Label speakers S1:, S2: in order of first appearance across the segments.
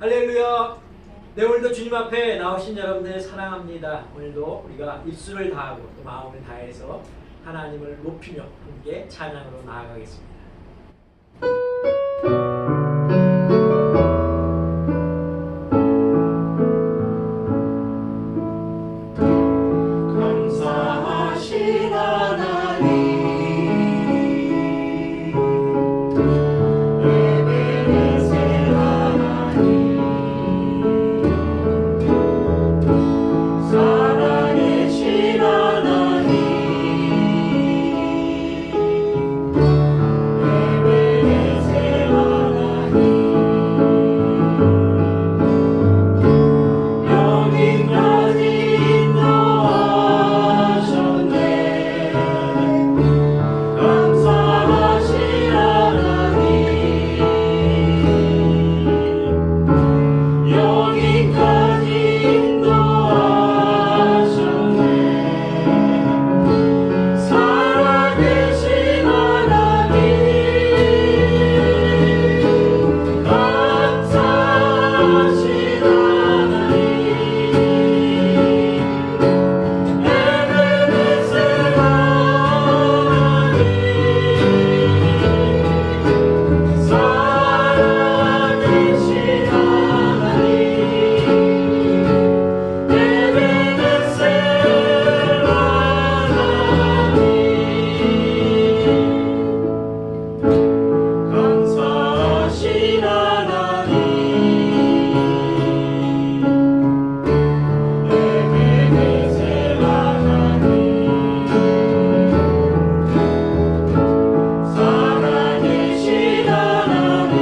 S1: 할렐루야. 네, 오늘도 주님 앞에 나오신 여러분들 사랑합니다. 오늘도 우리가 입술을 다하고 또 마음을 다해서 하나님을 높이며 함께 찬양으로 나아가겠습니다.
S2: 감사하신 하나님, 에베네셀 하나님, 살아계신 하나님, 에베네셀 하나님, 여기까지 인도하셨네. 감사하신 하나님, 여기까지 인도하셨네. 살아계신 하나님, 감사하신 하나님, 에베네셀 하나님, 살아계신 하나님, 에베네셀 하나님, 감사하신 하나님, 에베네셀 하나님, 살아계신 하나님,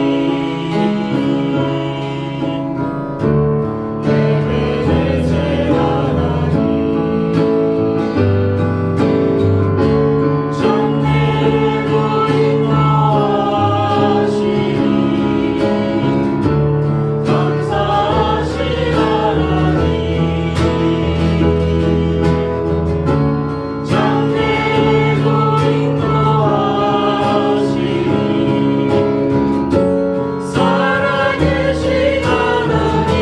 S2: 에베네셀 하나님, 전내고 인도하시니 감사하신 하나님, 전내고 인도하시니 살아계신 하나님,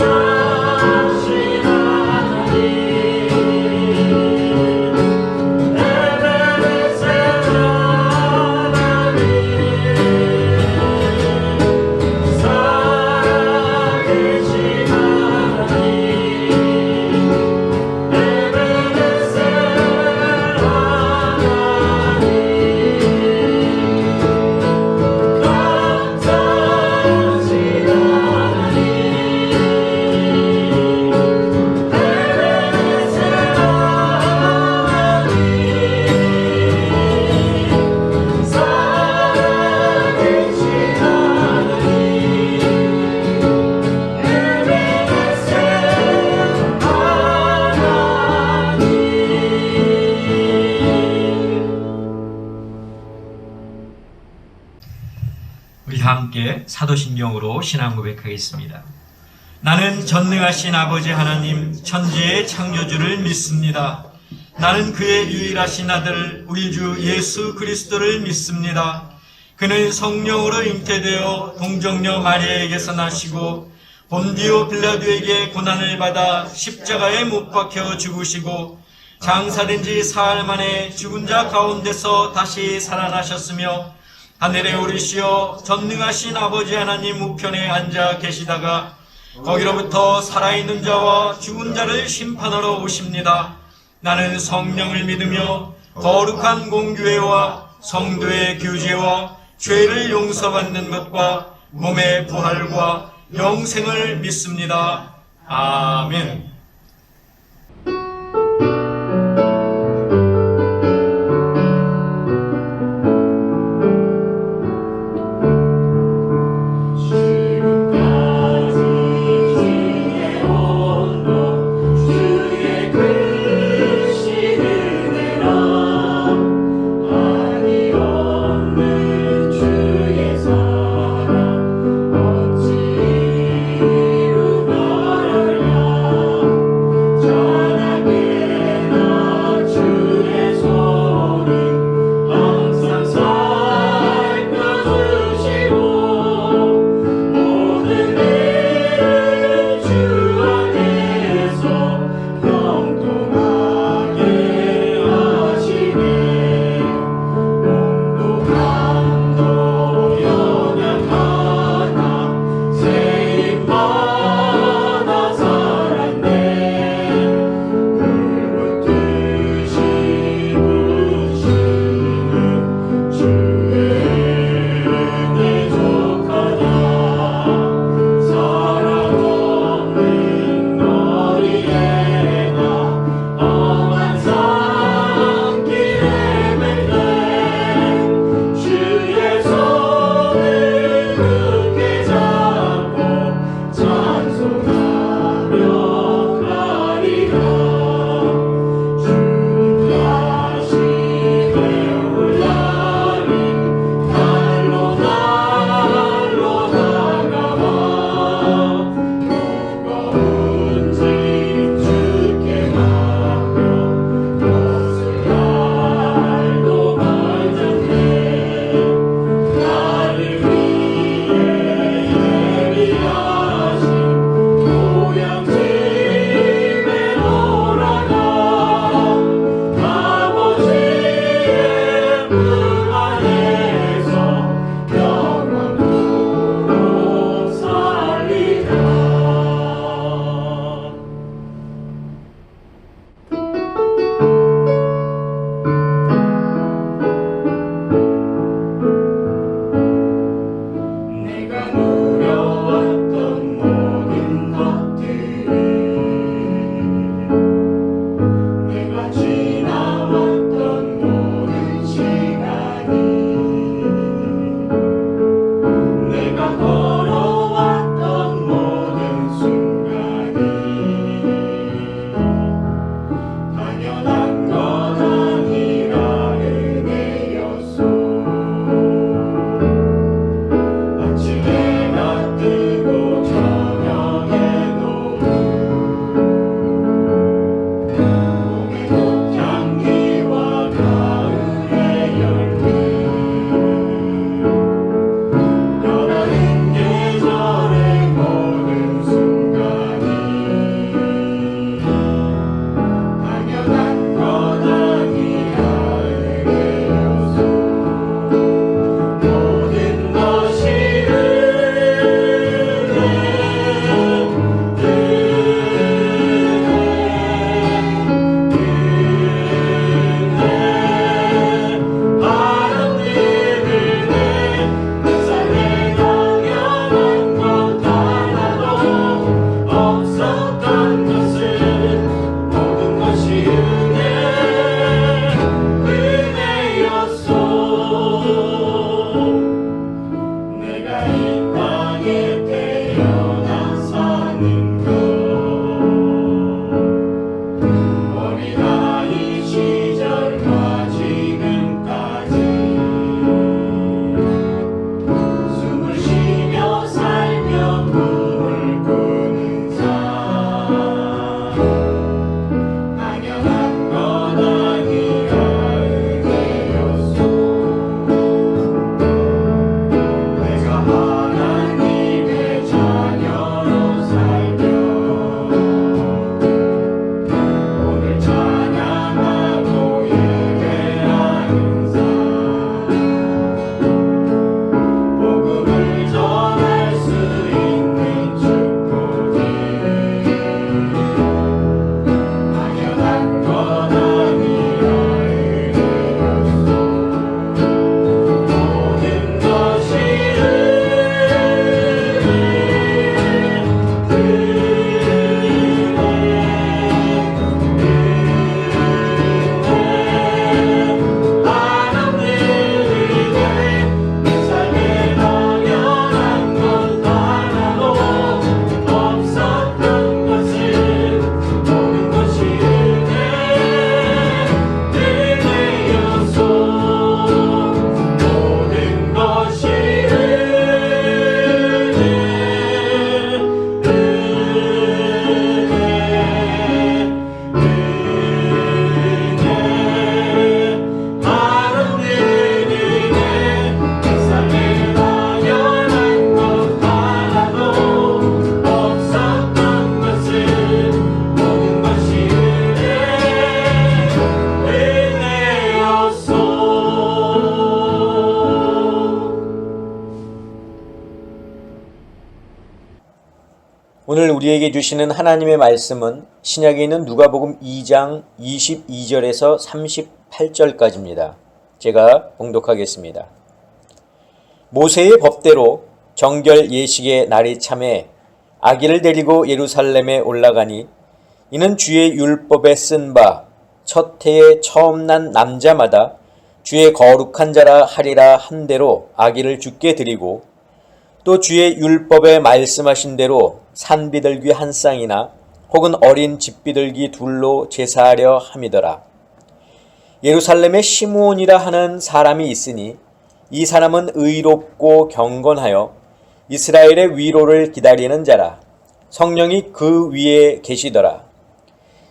S2: 감사하신 하나님, 에베네셀 하나님, 살아계신 하나님, 에베네셀
S1: 우리 함께 사도신경으로 신앙 고백하겠습니다. 나는 전능하신 아버지 하나님 천지의 창조주를 믿습니다. 나는 그의 유일하신 아들 우리 주 예수 그리스도를 믿습니다. 그는 성령으로 잉태되어 동정녀 마리아에게서 나시고 본디오 빌라도에게 고난을 받아 십자가에 못 박혀 죽으시고 장사된 지 사흘 만에 죽은 자 가운데서 다시 살아나셨으며 하늘에 오르시어 전능하신 아버지 하나님 우편에 앉아 계시다가 거기로부터 살아있는 자와 죽은 자를 심판하러 오십니다. 나는 성령을 믿으며 거룩한 공교회와 성도의 교제와 죄를 용서받는 것과 몸의 부활과 영생을 믿습니다. 아멘.
S2: 지금까지 주의 온도 주의 크신 은혜라 한이 없는 주의 사랑 어찌 이루 말하랴
S1: 오늘 우리에게 주시는 하나님의 말씀은 신약에 있는 누가복음 2장 22절에서 38절까지입니다. 제가 봉독하겠습니다. 모세의 법대로 정결 예식의 날이 참에 아기를 데리고 예루살렘에 올라가니 이는 주의 율법에 쓴 바 첫 해에 처음 난 남자마다 주의 거룩한 자라 하리라 한 대로 아기를 주께 드리고 또 주의 율법에 말씀하신 대로 산비둘기 한 쌍이나 혹은 어린 집비둘기 둘로 제사하려 함이더라. 예루살렘에 시므온이라 하는 사람이 있으니 이 사람은 의롭고 경건하여 이스라엘의 위로를 기다리는 자라. 성령이 그 위에 계시더라.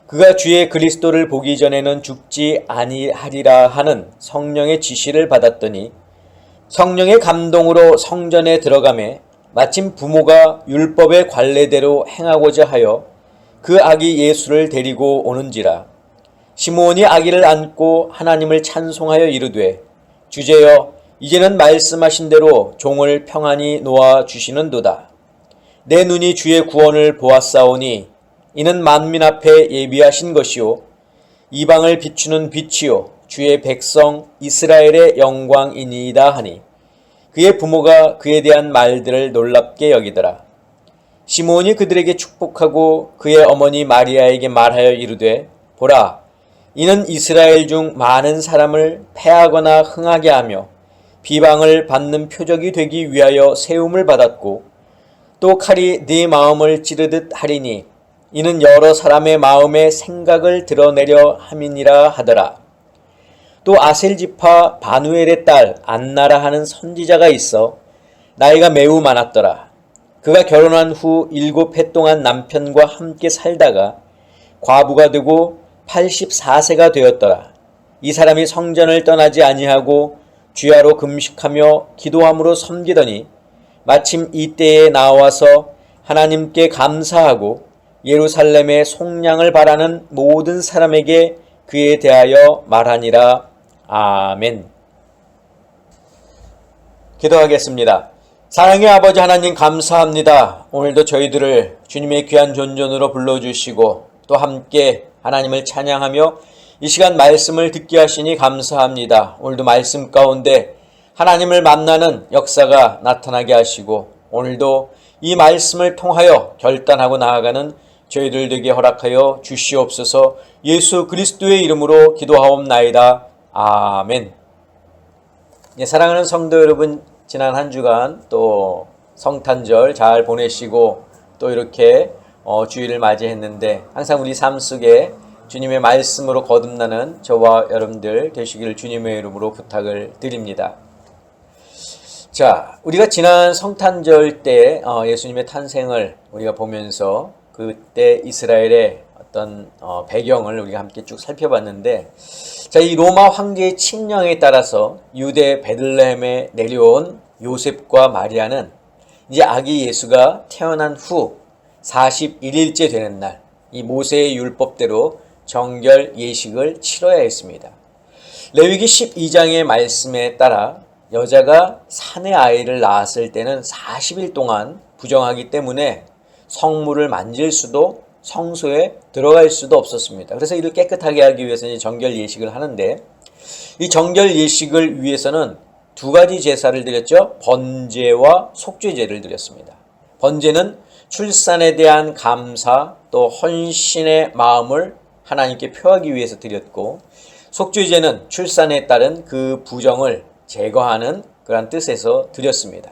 S1: 그가 주의 그리스도를 보기 전에는 죽지 아니하리라 하는 성령의 지시를 받았더니 성령의 감동으로 성전에 들어가매 마침 부모가 율법의 관례대로 행하고자 하여 그 아기 예수를 데리고 오는지라. 시므온이 아기를 안고 하나님을 찬송하여 이르되 주제여 이제는 말씀하신 대로 종을 평안히 놓아 주시는도다. 내 눈이 주의 구원을 보았사오니 이는 만민 앞에 예비하신 것이요 이방을 비추는 빛이요 주의 백성 이스라엘의 영광이니이다 하니 그의 부모가 그에 대한 말들을 놀랍게 여기더라. 시므온이 그들에게 축복하고 그의 어머니 마리아에게 말하여 이르되 보라 이는 이스라엘 중 많은 사람을 패하거나 흥하게 하며 비방을 받는 표적이 되기 위하여 세움을 받았고 또 칼이 네 마음을 찌르듯 하리니 이는 여러 사람의 마음의 생각을 드러내려 함이니라 하더라. 또 아셀지파 바누엘의 딸 안나라 하는 선지자가 있어 나이가 매우 많았더라. 그가 결혼한 후 7해 동안 남편과 함께 살다가 과부가 되고 84세가 되었더라. 이 사람이 성전을 떠나지 아니하고 주야로 금식하며 기도함으로 섬기더니 마침 이때에 나와서 하나님께 감사하고 예루살렘의 속량을 바라는 모든 사람에게 그에 대하여 말하니라. 아멘. 기도하겠습니다. 사랑의 아버지 하나님 감사합니다. 오늘도 저희들을 주님의 귀한 존존으로 불러주시고 또 함께 하나님을 찬양하며 이 시간 말씀을 듣게 하시니 감사합니다. 오늘도 말씀 가운데 하나님을 만나는 역사가 나타나게 하시고 오늘도 이 말씀을 통하여 결단하고 나아가는 저희들 되게 허락하여 주시옵소서. 예수 그리스도의 이름으로 기도하옵나이다. 아멘. 사랑하는 성도 여러분, 지난 한 주간 또 성탄절 잘 보내시고 또 이렇게 주일을 맞이했는데 항상 우리 삶 속에 주님의 말씀으로 거듭나는 저와 여러분들 되시기를 주님의 이름으로 부탁을 드립니다. 자, 우리가 지난 성탄절 때 예수님의 탄생을 우리가 보면서 그때 이스라엘의 어떤 배경을 우리가 함께 쭉 살펴봤는데, 자, 이 로마 황제의 칙령에 따라서 유대 베들레헴에 내려온 요셉과 마리아는 이제 아기 예수가 태어난 후 41일째 되는 날, 이 모세의 율법대로 정결 예식을 치러야 했습니다. 레위기 12장의 말씀에 따라 여자가 산의 아이를 낳았을 때는 40일 동안 부정하기 때문에 성물을 만질 수도 성소에 들어갈 수도 없었습니다. 그래서 이를 깨끗하게 하기 위해서는 정결 예식을 하는데, 이 정결 예식을 위해서는 두 가지 제사를 드렸죠. 번제와 속죄제를 드렸습니다. 번제는 출산에 대한 감사 또 헌신의 마음을 하나님께 표하기 위해서 드렸고, 속죄제는 출산에 따른 그 부정을 제거하는 그런 뜻에서 드렸습니다.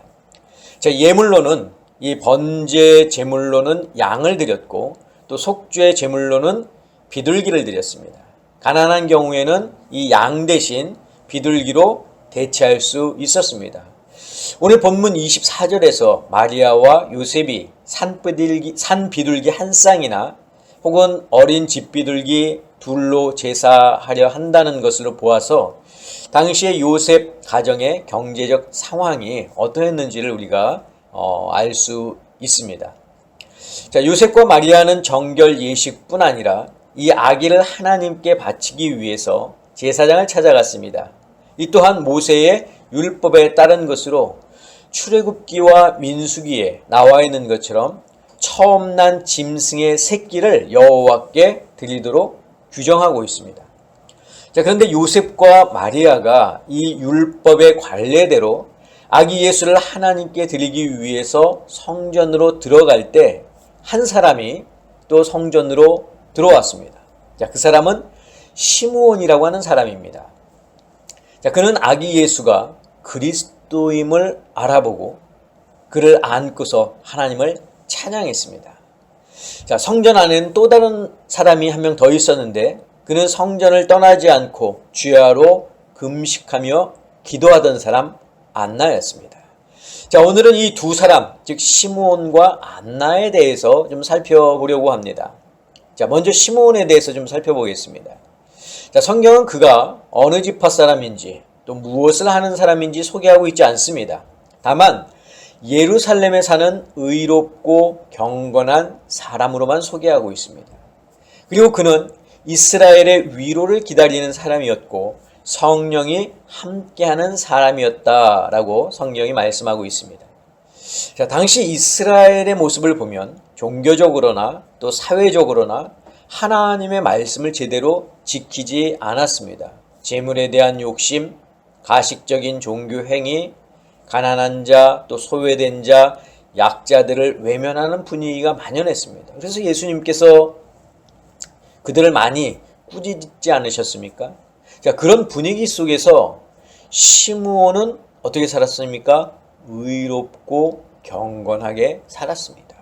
S1: 자, 예물로는 이 번제 제물로는 양을 드렸고 또 속죄 제물로는 비둘기를 드렸습니다. 가난한 경우에는 이 양 대신 비둘기로 대체할 수 있었습니다. 오늘 본문 24절에서 마리아와 요셉이 산비둘기 한 쌍이나 혹은 어린 집비둘기 둘로 제사하려 한다는 것으로 보아서 당시의 요셉 가정의 경제적 상황이 어떠했는지를 우리가 알 수 있습니다. 자, 요셉과 마리아는 정결 예식뿐 아니라 이 아기를 하나님께 바치기 위해서 제사장을 찾아갔습니다. 이 또한 모세의 율법에 따른 것으로 출애굽기와 민수기에 나와 있는 것처럼 처음 난 짐승의 새끼를 여호와께 드리도록 규정하고 있습니다. 자, 그런데 요셉과 마리아가 이 율법의 관례대로 아기 예수를 하나님께 드리기 위해서 성전으로 들어갈 때 한 사람이 또 성전으로 들어왔습니다. 자, 그 사람은 시므온이라고 하는 사람입니다. 자, 그는 아기 예수가 그리스도임을 알아보고 그를 안고서 하나님을 찬양했습니다. 자, 성전 안에는 또 다른 사람이 한 명 더 있었는데 그는 성전을 떠나지 않고 주야로 금식하며 기도하던 사람 안나였습니다. 자, 오늘은 이 두 사람, 즉 시므온과 안나에 대해서 좀 살펴보려고 합니다. 자, 먼저 시므온에 대해서 좀 살펴보겠습니다. 자, 성경은 그가 어느 지파 사람인지 또 무엇을 하는 사람인지 소개하고 있지 않습니다. 다만 예루살렘에 사는 의롭고 경건한 사람으로만 소개하고 있습니다. 그리고 그는 이스라엘의 위로를 기다리는 사람이었고 성령이 함께하는 사람이었다라고 성경이 말씀하고 있습니다. 자, 당시 이스라엘의 모습을 보면 종교적으로나 또 사회적으로나 하나님의 말씀을 제대로 지키지 않았습니다. 재물에 대한 욕심, 가식적인 종교 행위, 가난한 자, 또 소외된 자, 약자들을 외면하는 분위기가 만연했습니다. 그래서 예수님께서 그들을 많이 꾸짖지 않으셨습니까? 자, 그런 분위기 속에서 시므온은 어떻게 살았습니까? 의롭고 경건하게 살았습니다.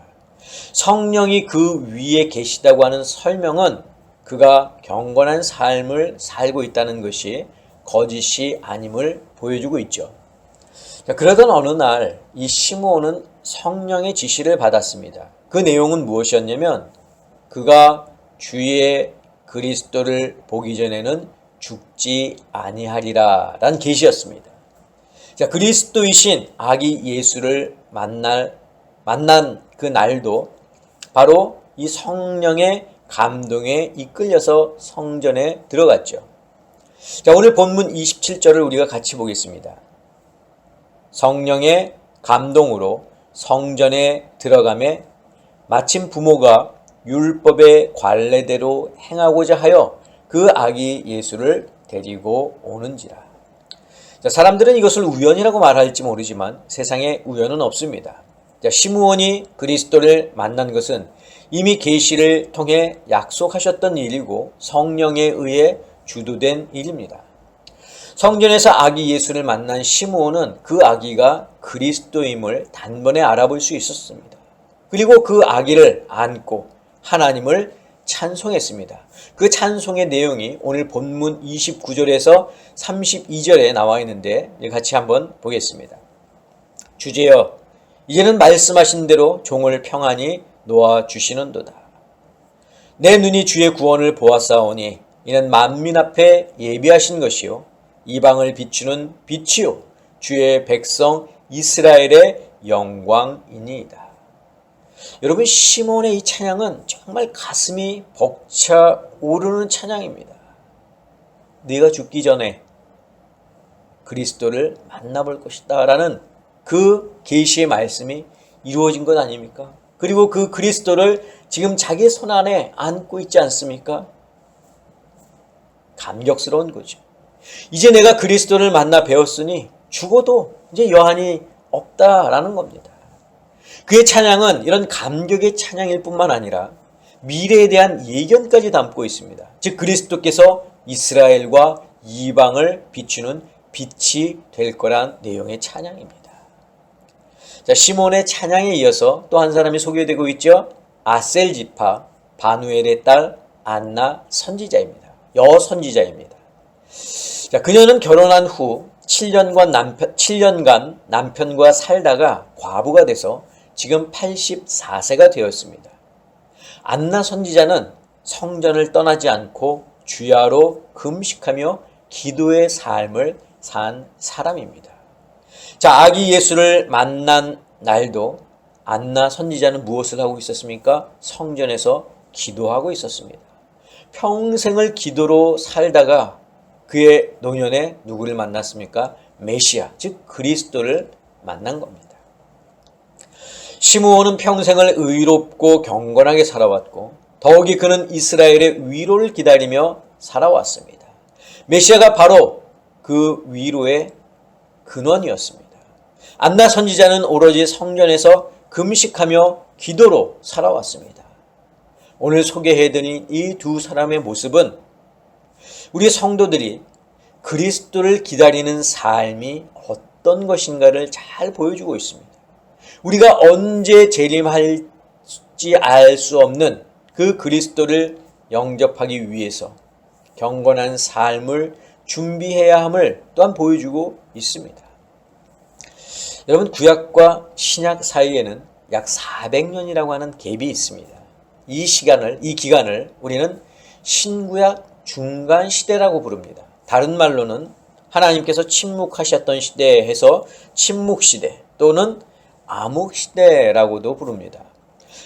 S1: 성령이 그 위에 계시다고 하는 설명은 그가 경건한 삶을 살고 있다는 것이 거짓이 아님을 보여주고 있죠. 자, 그러던 어느 날 이 시므온은 성령의 지시를 받았습니다. 그 내용은 무엇이었냐면 그가 주의 그리스도를 보기 전에는 죽지 아니하리라 라는 계시였습니다. 자, 그리스도이신 아기 예수를 만난 그 날도 바로 이 성령의 감동에 이끌려서 성전에 들어갔죠. 자, 오늘 본문 27절을 우리가 같이 보겠습니다. 성령의 감동으로 성전에 들어가매 마침 부모가 율법의 관례대로 행하고자 하여 그 아기 예수를 데리고 오는지라. 자, 사람들은 이것을 우연이라고 말할지 모르지만 세상에 우연은 없습니다. 자, 시므온이 그리스도를 만난 것은 이미 계시를 통해 약속하셨던 일이고 성령에 의해 주도된 일입니다. 성전에서 아기 예수를 만난 시므온은 그 아기가 그리스도임을 단번에 알아볼 수 있었습니다. 그리고 그 아기를 안고 하나님을 찬송했습니다. 그 찬송의 내용이 오늘 본문 29절에서 32절에 나와 있는데 같이 한번 보겠습니다. 주제여, 이제는 말씀하신 대로 종을 평안히 놓아주시는도다. 내 눈이 주의 구원을 보았사오니 이는 만민 앞에 예비하신 것이요 이방을 비추는 빛이요 주의 백성 이스라엘의 영광이니이다. 여러분, 시몬의 이 찬양은 정말 가슴이 벅차오르는 찬양입니다. 네가 죽기 전에 그리스도를 만나볼 것이다 라는 그 계시의 말씀이 이루어진 것 아닙니까? 그리고 그 그리스도를 지금 자기 손 안에 안고 있지 않습니까? 감격스러운 거죠. 이제 내가 그리스도를 만나 배웠으니 죽어도 이제 여한이 없다라는 겁니다. 그의 찬양은 이런 감격의 찬양일 뿐만 아니라 미래에 대한 예견까지 담고 있습니다. 즉 그리스도께서 이스라엘과 이방을 비추는 빛이 될 거란 내용의 찬양입니다. 자, 시몬의 찬양에 이어서 또 한 사람이 소개되고 있죠. 아셀 지파 바누엘의 딸 안나 선지자입니다. 여선지자입니다. 자, 그녀는 결혼한 후 7년간 남편과 살다가 과부가 돼서 지금 84세가 되었습니다. 안나 선지자는 성전을 떠나지 않고 주야로 금식하며 기도의 삶을 산 사람입니다. 자, 아기 예수를 만난 날도 안나 선지자는 무엇을 하고 있었습니까? 성전에서 기도하고 있었습니다. 평생을 기도로 살다가 그의 노년에 누구를 만났습니까? 메시아, 즉 그리스도를 만난 겁니다. 시므온은 평생을 의롭고 경건하게 살아왔고 더욱이 그는 이스라엘의 위로를 기다리며 살아왔습니다. 메시아가 바로 그 위로의 근원이었습니다. 안나 선지자는 오로지 성전에서 금식하며 기도로 살아왔습니다. 오늘 소개해드린 이 두 사람의 모습은 우리 성도들이 그리스도를 기다리는 삶이 어떤 것인가를 잘 보여주고 있습니다. 우리가 언제 재림할지 알 수 없는 그 그리스도를 영접하기 위해서 경건한 삶을 준비해야 함을 또한 보여주고 있습니다. 여러분, 구약과 신약 사이에는 약 400년이라고 하는 갭이 있습니다. 이 기간을 우리는 신구약 중간 시대라고 부릅니다. 다른 말로는 하나님께서 침묵하셨던 시대에서 침묵 시대 또는 암흑 시대라고도 부릅니다.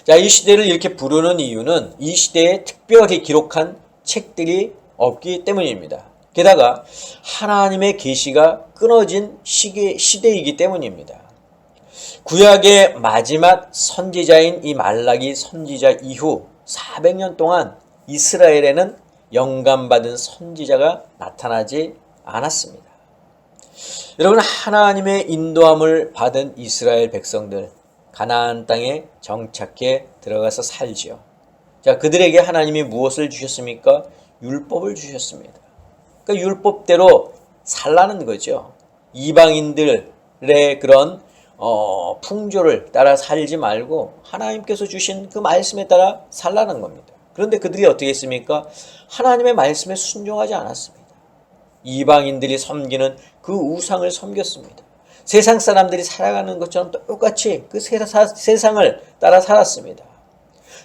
S1: 자, 이 시대를 이렇게 부르는 이유는 이 시대에 특별히 기록한 책들이 없기 때문입니다. 게다가 하나님의 계시가 끊어진 시대이기 때문입니다. 구약의 마지막 선지자인 이 말라기 선지자 이후 400년 동안 이스라엘에는 영감받은 선지자가 나타나지 않았습니다. 여러분, 하나님의 인도함을 받은 이스라엘 백성들, 가나안 땅에 정착해 들어가서 살지요. 자, 그들에게 하나님이 무엇을 주셨습니까? 율법을 주셨습니다. 그러니까 율법대로 살라는 거죠. 이방인들의 그런 풍조를 따라 살지 말고 하나님께서 주신 그 말씀에 따라 살라는 겁니다. 그런데 그들이 어떻게 했습니까? 하나님의 말씀에 순종하지 않았습니다. 이방인들이 섬기는 그 우상을 섬겼습니다. 세상 사람들이 살아가는 것처럼 똑같이 그 세상을 따라 살았습니다.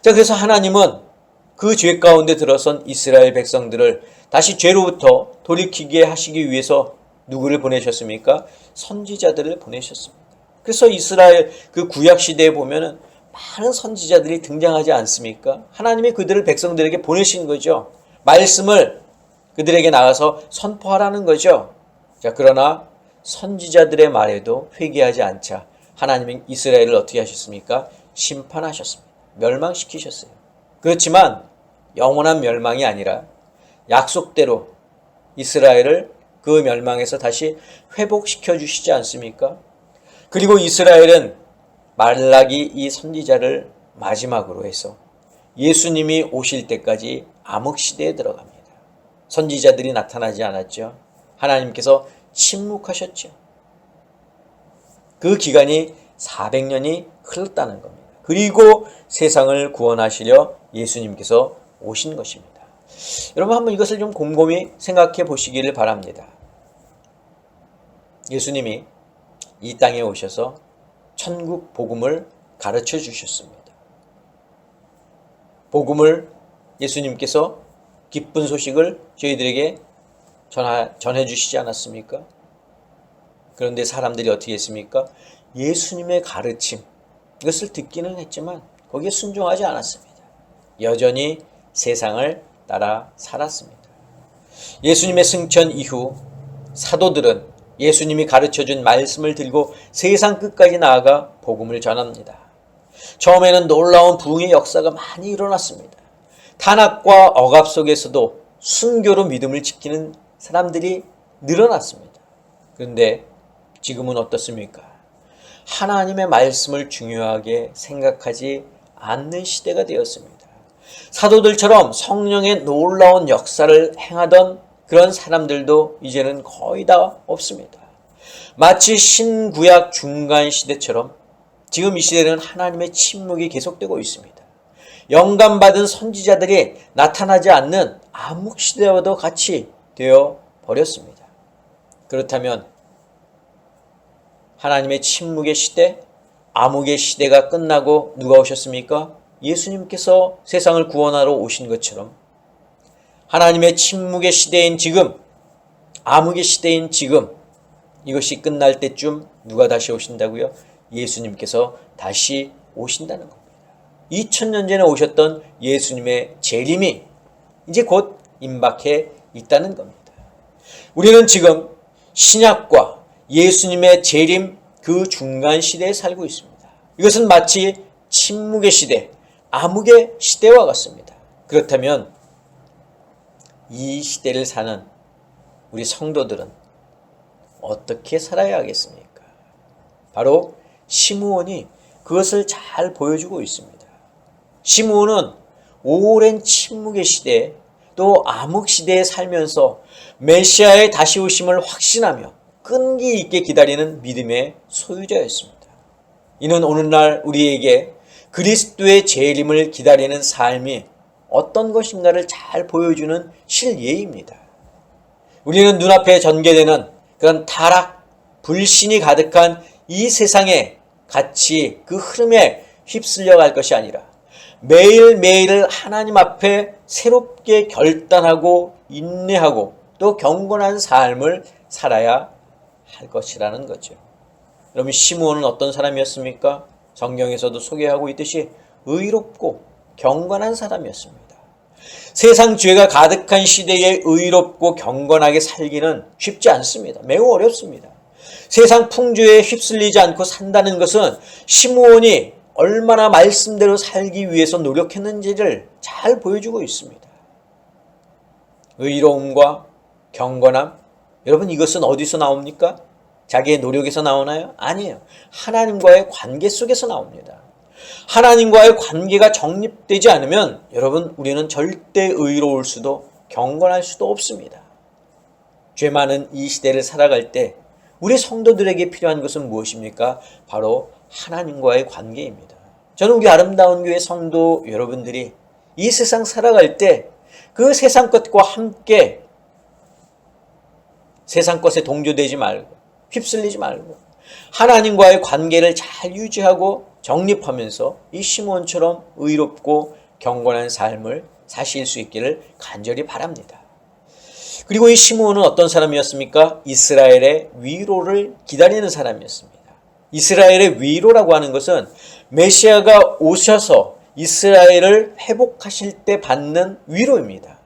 S1: 자, 그래서 하나님은 그 죄 가운데 들어선 이스라엘 백성들을 다시 죄로부터 돌이키게 하시기 위해서 누구를 보내셨습니까? 선지자들을 보내셨습니다. 그래서 이스라엘 그 구약 시대에 보면은 많은 선지자들이 등장하지 않습니까? 하나님이 그들을 백성들에게 보내신 거죠. 말씀을 그들에게 나가서 선포하라는 거죠. 자, 그러나 선지자들의 말에도 회개하지 않자 하나님은 이스라엘을 어떻게 하셨습니까? 심판하셨습니다. 멸망시키셨어요. 그렇지만 영원한 멸망이 아니라 약속대로 이스라엘을 그 멸망에서 다시 회복시켜 주시지 않습니까? 그리고 이스라엘은 말라기 이 선지자를 마지막으로 해서 예수님이 오실 때까지 암흑시대에 들어갑니다. 선지자들이 나타나지 않았죠. 하나님께서 침묵하셨죠. 그 기간이 400년이 흘렀다는 겁니다. 그리고 세상을 구원하시려 예수님께서 오신 것입니다. 여러분, 한번 이것을 좀 곰곰이 생각해 보시기를 바랍니다. 예수님이 이 땅에 오셔서 천국 복음을 가르쳐 주셨습니다. 복음을 예수님께서 기쁜 소식을 저희들에게 전해 주시지 않았습니까? 그런데 사람들이 어떻게 했습니까? 예수님의 가르침, 이것을 듣기는 했지만 거기에 순종하지 않았습니다. 여전히 세상을 따라 살았습니다. 예수님의 승천 이후 사도들은 예수님이 가르쳐준 말씀을 들고 세상 끝까지 나아가 복음을 전합니다. 처음에는 놀라운 부흥의 역사가 많이 일어났습니다. 탄압과 억압 속에서도 순교로 믿음을 지키는 사람들이 늘어났습니다. 그런데 지금은 어떻습니까? 하나님의 말씀을 중요하게 생각하지 않는 시대가 되었습니다. 사도들처럼 성령의 놀라운 역사를 행하던 그런 사람들도 이제는 거의 다 없습니다. 마치 신구약 중간 시대처럼 지금 이 시대는 하나님의 침묵이 계속되고 있습니다. 영감받은 선지자들이 나타나지 않는 암흑 시대와도 같이 되어 버렸습니다. 그렇다면 하나님의 침묵의 시대, 암흑의 시대가 끝나고 누가 오셨습니까? 예수님께서 세상을 구원하러 오신 것처럼 하나님의 침묵의 시대인 지금, 암흑의 시대인 지금, 이것이 끝날 때쯤 누가 다시 오신다고요? 예수님께서 다시 오신다는 겁니다. 2000년 전에 오셨던 예수님의 재림이 이제 곧 임박해 있다는 겁니다. 우리는 지금 신약과 예수님의 재림 그 중간 시대에 살고 있습니다. 이것은 마치 침묵의 시대, 암흑의 시대와 같습니다. 그렇다면 이 시대를 사는 우리 성도들은 어떻게 살아야 하겠습니까? 바로 시므온이 그것을 잘 보여주고 있습니다. 시므온은 오랜 침묵의 시대, 또 암흑 시대에 살면서 메시아의 다시 오심을 확신하며 끈기 있게 기다리는 믿음의 소유자였습니다. 이는 오늘날 우리에게 그리스도의 재림을 기다리는 삶이 어떤 것인가를 잘 보여주는 실예입니다. 우리는 눈앞에 전개되는 그런 타락, 불신이 가득한 이 세상에 같이 그 흐름에 휩쓸려 갈 것이 아니라 매일매일을 하나님 앞에 새롭게 결단하고 인내하고 또 경건한 삶을 살아야 할 것이라는 거죠. 여러분, 시므온은 어떤 사람이었습니까? 성경에서도 소개하고 있듯이 의롭고 경건한 사람이었습니다. 세상 죄가 가득한 시대에 의롭고 경건하게 살기는 쉽지 않습니다. 매우 어렵습니다. 세상 풍조에 휩쓸리지 않고 산다는 것은 시므온이 얼마나 말씀대로 살기 위해서 노력했는지를 잘 보여주고 있습니다. 의로움과 경건함, 여러분 이것은 어디서 나옵니까? 자기의 노력에서 나오나요? 아니에요. 하나님과의 관계 속에서 나옵니다. 하나님과의 관계가 정립되지 않으면 여러분 우리는 절대 의로울 수도 경건할 수도 없습니다. 죄 많은 이 시대를 살아갈 때 우리 성도들에게 필요한 것은 무엇입니까? 바로 하나님과의 관계입니다. 저는 우리 아름다운 교회 성도 여러분들이 이 세상 살아갈 때 그 세상 것과 함께 세상 것에 동조되지 말고 휩쓸리지 말고 하나님과의 관계를 잘 유지하고 정립하면서 이 시므온처럼 의롭고 경건한 삶을 사실 수 있기를 간절히 바랍니다. 그리고 이 시므온은 어떤 사람이었습니까? 이스라엘의 위로를 기다리는 사람이었습니다. 이스라엘의 위로라고 하는 것은 메시아가 오셔서 이스라엘을 회복하실 때 받는 위로입니다.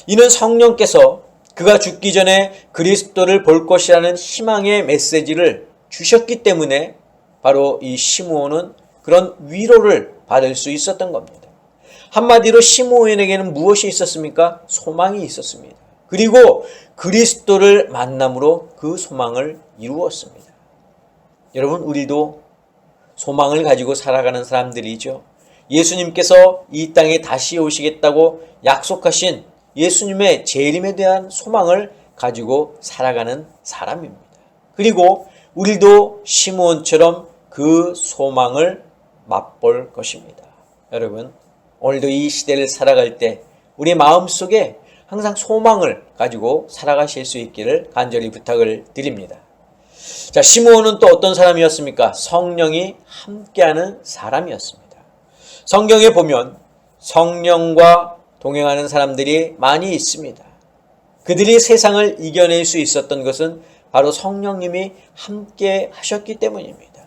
S1: 이는 성령께서 그가 죽기 전에 그리스도를 볼 것이라는 희망의 메시지를 주셨기 때문에 바로 이 시므온은 그런 위로를 받을 수 있었던 겁니다. 한마디로 시므온에게는 무엇이 있었습니까? 소망이 있었습니다. 그리고 그리스도를 만남으로 그 소망을 이루었습니다. 여러분, 우리도 소망을 가지고 살아가는 사람들이죠. 예수님께서 이 땅에 다시 오시겠다고 약속하신 예수님의 재림에 대한 소망을 가지고 살아가는 사람입니다. 그리고 우리도 시므온처럼 그 소망을 맛볼 것입니다. 여러분, 오늘도 이 시대를 살아갈 때 우리 마음속에 항상 소망을 가지고 살아가실 수 있기를 간절히 부탁을 드립니다. 자, 시므온은 또 어떤 사람이었습니까? 성령이 함께하는 사람이었습니다. 성경에 보면 성령과 동행하는 사람들이 많이 있습니다. 그들이 세상을 이겨낼 수 있었던 것은 바로 성령님이 함께 하셨기 때문입니다.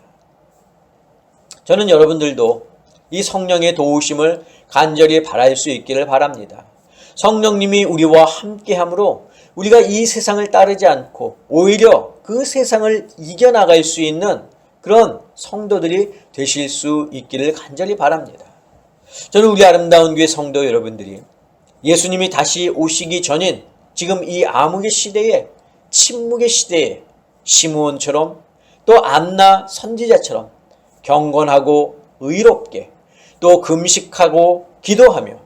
S1: 저는 여러분들도 이 성령의 도우심을 간절히 바랄 수 있기를 바랍니다. 성령님이 우리와 함께함으로 우리가 이 세상을 따르지 않고 오히려 그 세상을 이겨나갈 수 있는 그런 성도들이 되실 수 있기를 간절히 바랍니다. 저는 우리 아름다운 교회 성도 여러분들이 예수님이 다시 오시기 전인 지금 이 암흑의 시대에, 침묵의 시대에 시므온처럼 또 안나 선지자처럼 경건하고 의롭게 또 금식하고 기도하며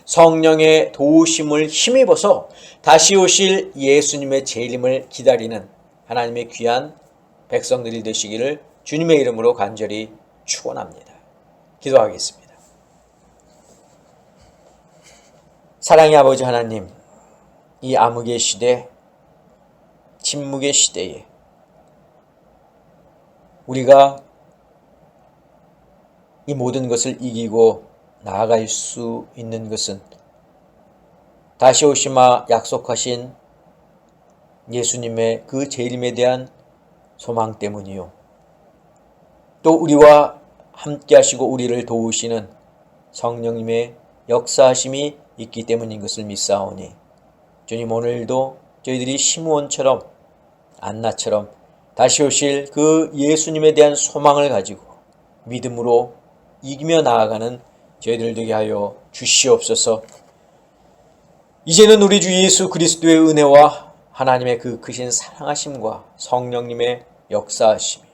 S1: 성령의 도우심을 힘입어서 다시 오실 예수님의 재림을 기다리는 하나님의 귀한 백성들이 되시기를 주님의 이름으로 간절히 축원합니다. 기도하겠습니다. 사랑의 아버지 하나님, 이 암흑의 시대, 침묵의 시대에 우리가 이 모든 것을 이기고 나아갈 수 있는 것은 다시 오시마 약속하신 예수님의 그 재림에 대한 소망 때문이요. 또 우리와 함께 하시고 우리를 도우시는 성령님의 역사하심이 있기 때문인 것을 믿사오니 주님, 오늘도 저희들이 시므온처럼 안나처럼 다시 오실 그 예수님에 대한 소망을 가지고 믿음으로 이기며 나아가는 저희들 되게 하여 주시옵소서. 이제는 우리 주 예수 그리스도의 은혜와 하나님의 그 크신 사랑하심과 성령님의 역사하심이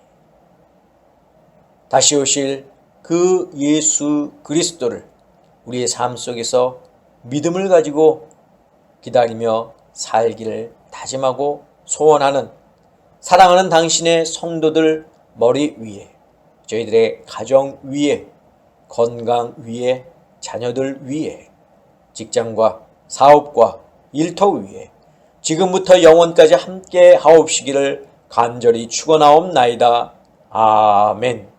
S1: 다시 오실 그 예수 그리스도를 우리의 삶 속에서 믿음을 가지고 기다리며 살기를 다짐하고 소원하는 사랑하는 당신의 성도들 머리 위에, 저희들의 가정 위에, 건강 위에, 자녀들 위에, 직장과 사업과 일터 위에 지금부터 영원까지 함께 하옵시기를 간절히 축원하옵나이다. 아멘.